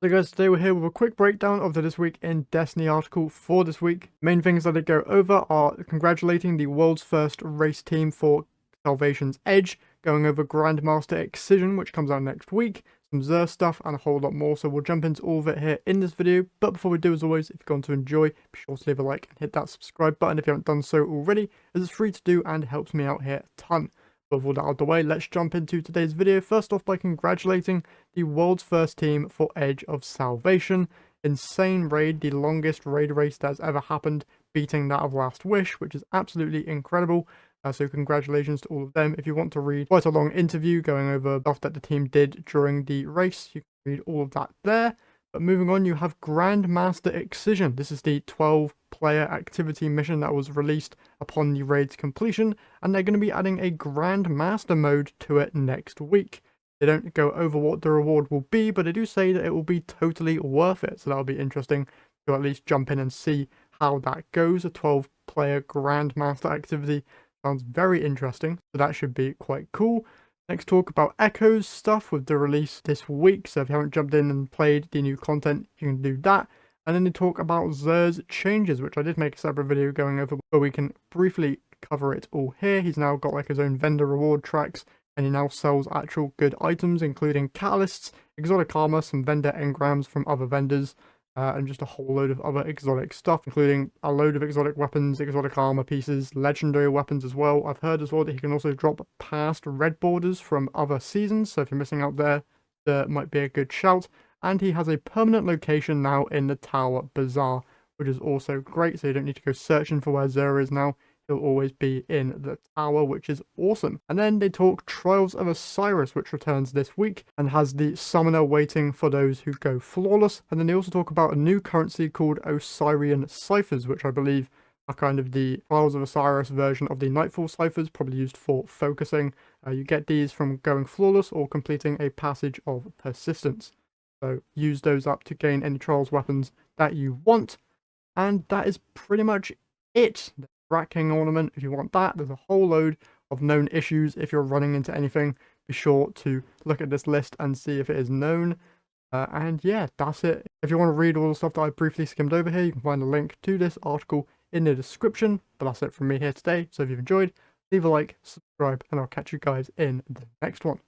So guys, today we're here with a quick breakdown of the This Week in Destiny article for this week. Main things that I go over are congratulating the world's first race team for Salvation's Edge, going over Grandmaster Excision, which comes out next week, some Xur stuff, and a whole lot more. So we'll jump into all of it here in this video. But before we do, as always, if you're going to enjoy, be sure to leave a like and hit that subscribe button if you haven't done so already, as it's free to do and helps me out here a ton. With all that out of the way, let's jump into today's video. First off by congratulating the world's first team for Edge of Salvation. Insane raid, the longest raid race that's ever happened, beating that of Last Wish, which is absolutely incredible. So congratulations to all of them. If you want to read quite a long interview going over stuff that the team did during the race, you can read all of that there. But moving on, you have Grandmaster Excision. This is the 12-player activity mission that was released upon the raid's completion, and they're going to be adding a Grandmaster mode to it next week. They don't go over what the reward will be, but they do say that it will be totally worth it, so that'll be interesting to at least jump in and see how that goes. A 12-player Grandmaster activity sounds very interesting, so that should be quite cool. Next, talk about Echo's stuff with the release this week, so if you haven't jumped in and played the new content, you can do that. And then they talk about Xur's changes, which I did make a separate video going over, but we can briefly cover it all here. He's now got like his own vendor reward tracks, and he now sells actual good items, including catalysts, exotic armor, some vendor engrams from other vendors, and just a whole load of other exotic stuff, including a load of exotic weapons, exotic armor pieces, legendary weapons as well. I've heard as well that he can also drop past red borders from other seasons, so if you're missing out there, that might be a good shout. And he has a permanent location now in the Tower Bazaar, which is also great, so you don't need to go searching for where Xur is now. He'll always be in the tower, which is awesome. And then they talk Trials of Osiris, which returns this week and has the summoner waiting for those who go flawless. And then they also talk about a new currency called Osirian Ciphers, which I believe are kind of the Trials of Osiris version of the Nightfall Ciphers, probably used for focusing. You get these from going flawless or completing a passage of persistence. So use those up to gain any Trials weapons that you want. And that is pretty much it. Rat King ornament, if you want that. There's a whole load of known issues. If you're running into anything, be sure to look at this list and see if it is known. And yeah, that's it. If you want to read all the stuff that I briefly skimmed over here, you can find a link to this article in the description. But that's it from me here today. So if you've enjoyed, leave a like, subscribe, and I'll catch you guys in the next one.